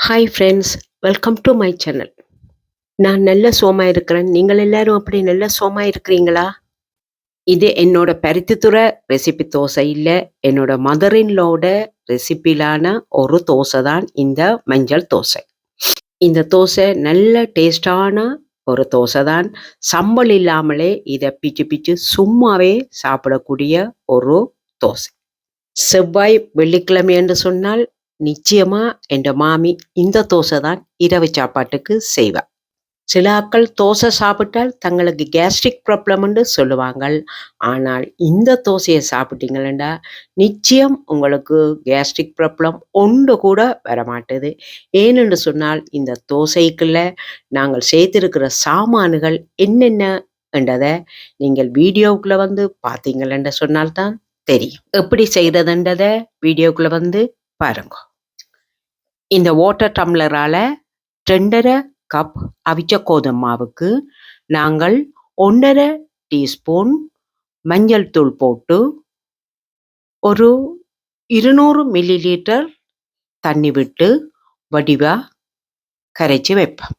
Hi friends, welcome to my channel. நான் நல்ல சோமா இருக்கிறேன். நீங்கள் எல்லாரும் அப்படி நல்ல சோமா இருக்கிறீங்களா? இது என்னோட பருத்தித்துறை ரெசிபி தோசை இல்ல. என்னோட மதர் இன் லோட ரெசிபிலான ஒரு தோசை தான் இந்த மஞ்சள் தோசை. இந்த தோசை நல்ல டேஸ்டான ஒரு தோசை தான். சம்பல் இல்லாமலே இதை பிச்சு பிச்சு சும்மாவே சாப்பிடக்கூடிய ஒரு தோசை. செவ்வாய் வெள்ளிக்கிழமை என்று சொன்னால் நிச்சயமா என் மாமி இந்த தோசை தான் இரவு சாப்பாட்டுக்கு செய்வா. சில ஆட்கள் தோசை சாப்பிட்டால் தங்களுக்கு கேஸ்ட்ரிக் ப்ராப்ளம்னு சொல்லுவாங்க. ஆனால் இந்த தோசையை சாப்பிட்டீங்களா நிச்சயம் உங்களுக்கு கேஸ்ட்ரிக் ப்ராப்ளம் ஒன்று கூட வரமாட்டுது. ஏனென்று சொன்னால் இந்த தோசைக்குள்ள நாங்கள் சேர்த்திருக்கிற சாமான்கள் என்னென்ன என்றதை நீங்கள் வீடியோக்குள்ள வந்து பார்த்தீங்களென்று சொன்னால்தான் தெரியும். எப்படி செய்கிறதுன்றதை வீடியோக்குள்ள வந்து பாருங்க. இந்த வாட்டர் டம்ளரால் 2½ கப் அவிச்ச கோதுமை மாவுக்கு நாங்கள் 1½ டீஸ்பூன் மஞ்சள் தூள் போட்டு ஒரு 200 மில்லி லிட்டர் தண்ணி விட்டு வடிவா கரைச்சி வைப்போம்.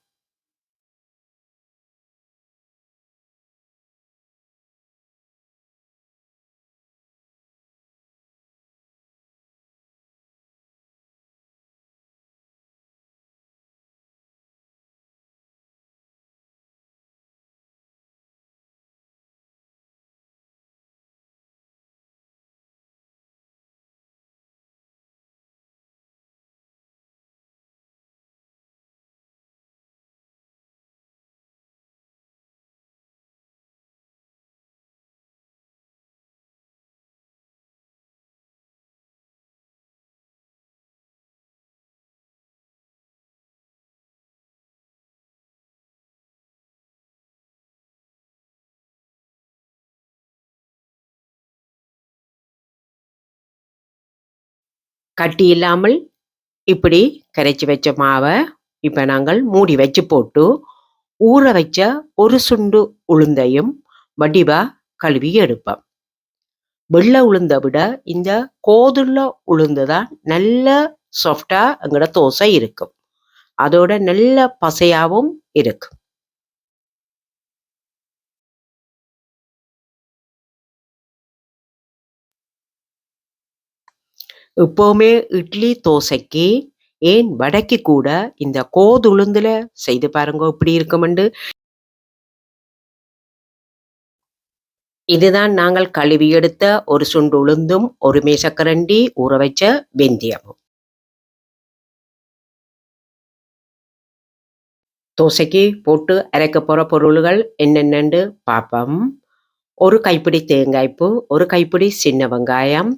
கட்டி இல்லாமல் இப்படி கரைச்சி வச்ச மாவை இப்போ நாங்கள் மூடி வச்சு போட்டு ஊற வச்ச ஒரு சுண்டு உளுந்தையும் வடிவா கழுவி எடுப்போம். வெள்ளை உளுந்தை விட இந்த கோதுள்ள உளுந்து தான் நல்ல சாஃப்டா எங்களோட தோசை இருக்கும். அதோட நல்ல பசையாவும் இருக்கும். எப்போவுமே இட்லி தோசைக்கு ஏன் வடைக்கு கூட இந்த கோதுளுந்துல செய்து பாருங்க இப்படி இருக்குமெண்டு. இதுதான் நாங்கள் கழுவி எடுத்த ஒரு சுண்டு உளுந்தும் ஒரு மேசக்கரண்டி ஊற வச்ச வெந்தயமும். தோசைக்கு போட்டு அரைக்க போகிற பொருள்கள் என்னென்னு பார்ப்போம். ஒரு கைப்பிடி தேங்காய்ப்பு, ஒரு கைப்பிடி சின்ன வெங்காயம்,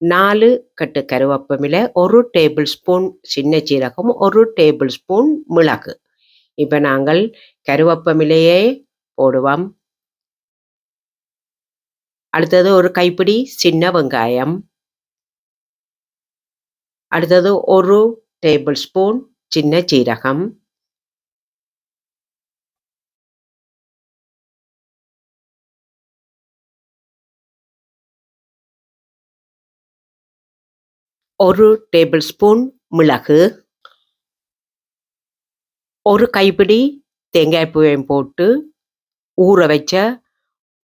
4 கட்டு கருவேப்பிலை, 1 டேபிள் ஸ்பூன் சின்ன சீரகம், 1 டேபிள் ஸ்பூன் மிளகு. இப்போ நாங்கள் கருவேப்பிலையே போடுவோம். அடுத்தது ஒரு கைப்பிடி சின்ன வெங்காயம், அடுத்தது 1 டேபிள் ஸ்பூன் சின்ன சீரகம், ஒரு டேபிள் ஸ்பூன் மிளகு, ஒரு கைப்பிடி தேங்காய் பூவையும் போட்டு ஊற வச்ச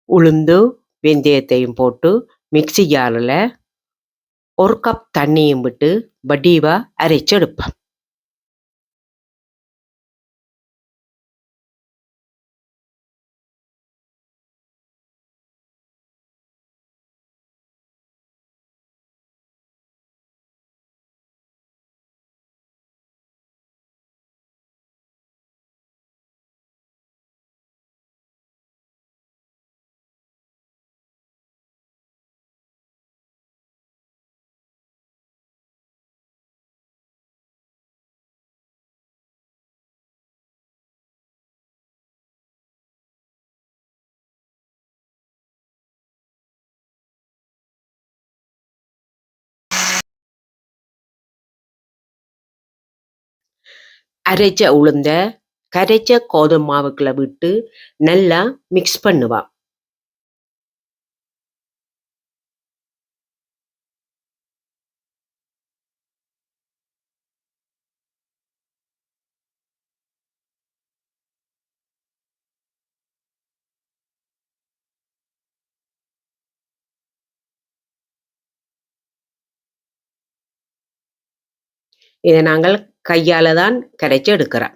உளுந்து வெந்தயத்தையும் போட்டு மிக்ஸி ஜாரில் 1 கப் தண்ணியும் விட்டு வடிவா அரைச்செடுப்பேன். அரைச்ச உளுந்த கரைச்ச கோதுமை மாவுக்குள்ள விட்டு நல்லா மிக்ஸ் பண்ணுவா. இதை நாங்கள் கையால தான் கரைச்சு எடுக்கிறோம்.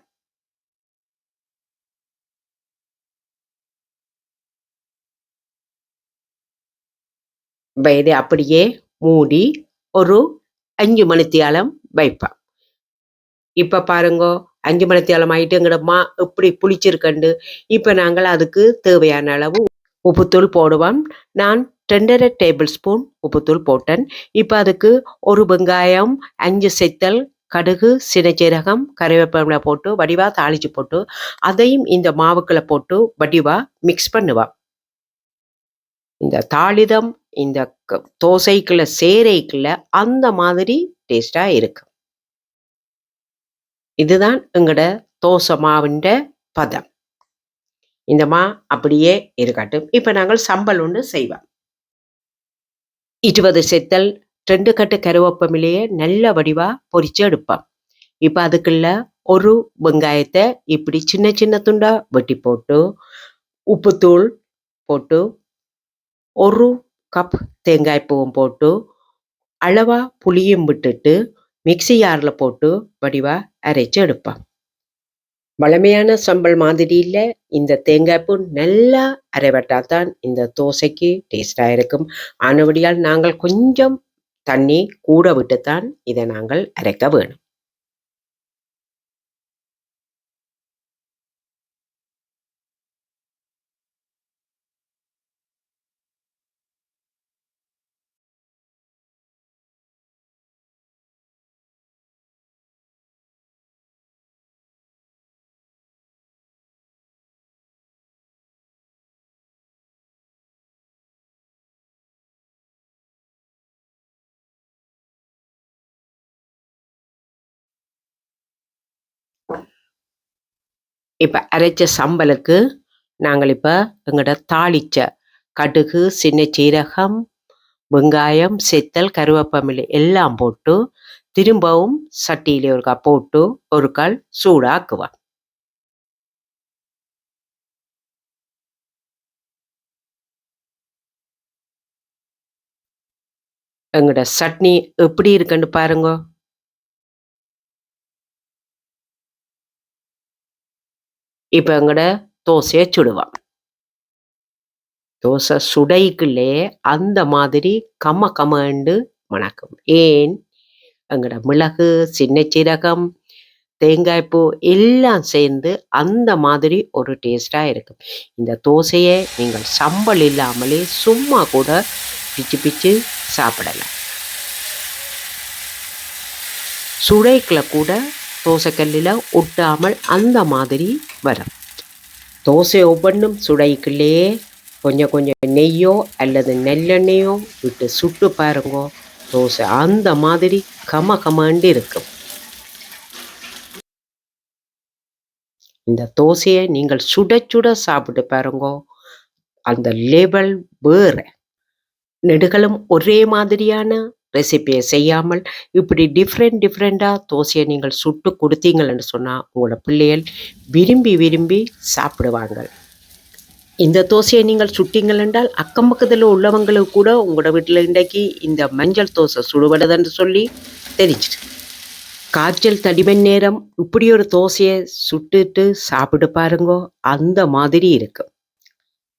இப்ப இதை அப்படியே மூடி ஒரு 5 மணித்தியாலம் வைப்பேன். இப்ப பாருங்கோ 5 மணித்தியாலம் ஆயிட்டு எங்கட எப்படி புளிச்சிருக்கண்டு. இப்ப நாங்கள் அதுக்கு தேவையான அளவு உப்புத்தூள் போடுவோம். நான் 2½ டேபிள் ஸ்பூன் உப்புத்தூள் போட்டேன். இப்ப அதுக்கு ஒரு வெங்காயம், 5 செத்தல், கடுகு, சினச்சீரகம், கறிவேப்பிலை போட்டு வடிவா தாளிச்சு போட்டு அதையும் இந்த மாவுக்குள்ள போட்டு வடிவா மிக்ஸ் பண்ணுவேன். இந்த தாளிதம் இந்த தோசைக்குள்ள சேரைக்குள்ள அந்த மாதிரி டேஸ்டா இருக்கு. இதுதான் எங்கட தோசை மாவுண்ட பதம். இந்த மா அப்படியே இருக்கட்டும். இப்ப நாங்கள் சம்பல் ஒன்று செய்வோம். 20 செத்தல், 2 கட்டு கருவேப்பமிலையை நல்ல வடிவா பொரிச்சு எடுப்போம். இப்ப அதுக்குள்ள ஒரு வெங்காயத்தை இப்படி சின்ன சின்ன துண்டா வெட்டி போட்டு உப்புத்தூள் போட்டு 1 கப் தேங்காய் பூவும் போட்டு அளவா புளியும் விட்டுட்டு மிக்சி ஜாரில் போட்டு வடிவா அரைச்சு எடுப்போம். வளமையான சம்பல் மாதிரி இல்லை, இந்த தேங்காய் பூ நல்லா அரைவட்டாதான் இந்த தோசைக்கு டேஸ்டாக இருக்கும். ஆனபடியால் நாங்கள் கொஞ்சம் தண்ணி கூட விட்டுத்தான் இதை நாங்கள் அரைக்க வேணும். இப்போ அரைச்ச சம்பலுக்கு நாங்கள் இப்போ எங்களோட தாளிச்ச கடுகு, சின்ன சீரகம், வெங்காயம், செத்தல், கருவேப்பமிலை எல்லாம் போட்டு திரும்பவும் சட்டியில ஒருக்கா போட்டு ஒரு கால் சூடாக்குவோம். எங்களோட சட்னி எப்படி இருக்குன்னு பாருங்க. இப்போ எங்களோட தோசையை சுடுவோம். தோசை சுடைக்குள்ளே அந்த மாதிரி கமண்டு மணக்கும். ஏன் எங்களோட மிளகு, சின்ன சீரகம், தேங்காய்ப்பூ எல்லாம் சேர்ந்து அந்த மாதிரி ஒரு டேஸ்டாக இருக்கும். இந்த தோசையை நீங்கள் சம்பல் இல்லாமலே சும்மா கூட பிச்சு பிச்சு சாப்பிடலாம். சுடைக்குள்ள கூட தோசைக்கல்லில் ஒட்டாமல் அந்த மாதிரி வரும். தோசை ஒவ்வொன்றும் சுடைக்குள்ளே கொஞ்சம் கொஞ்சம் நெய்யோ அல்லது நெல்லெண்ணெயோ விட்டு சுட்டு பாருங்கோ, தோசை அந்த மாதிரி கமண்டு இருக்கும். இந்த தோசையை நீங்கள் சுட சுட சாப்பிட்டு பாருங்கோ, அந்த லெவல் வேறு. நெடுகளும் ஒரே மாதிரியான ரெசிபியை செய்யாமல் இப்படி டிஃப்ரெண்ட்டாக தோசையை நீங்கள் சுட்டு கொடுத்தீங்கன்னு சொன்னால் உங்களோட பிள்ளைகள் விரும்பி விரும்பி சாப்பிடுவாங்க. இந்த தோசையை நீங்கள் சுட்டீங்கள் என்றால் அக்கம் பக்கத்தில் உள்ளவங்களுக்கு கூட உங்களோட வீட்டில் இன்றைக்கு இந்த மஞ்சள் தோசை சுடுபடுதுன்னு சொல்லி தெரிஞ்சிட்டு காய்ச்சல் தடிமன் நேரம் இப்படி ஒரு தோசையை சுட்டுட்டு சாப்பிட்டு பாருங்கோ, அந்த மாதிரி இருக்கும்.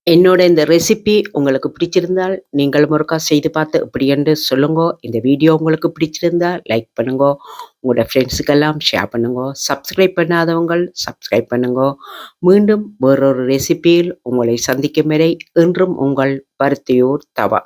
என்னோட இந்த ரெசிபி உங்களுக்கு பிடிச்சிருந்தால் நீங்கள் முறுக்கா செய்து பார்த்து இப்படி என்று சொல்லுங்க. இந்த வீடியோ உங்களுக்கு பிடிச்சிருந்தா லைக் பண்ணுங்க, உங்களோட ஃப்ரெண்ட்ஸுக்கெல்லாம் ஷேர் பண்ணுங்க. சப்ஸ்கிரைப் பண்ணாதவங்க சப்ஸ்கிரைப் பண்ணுங்க. மீண்டும் வேறொரு ரெசிபியில் உங்களை சந்திக்கும் வரை என்றும் உங்கள் பருத்தியூர் தவா.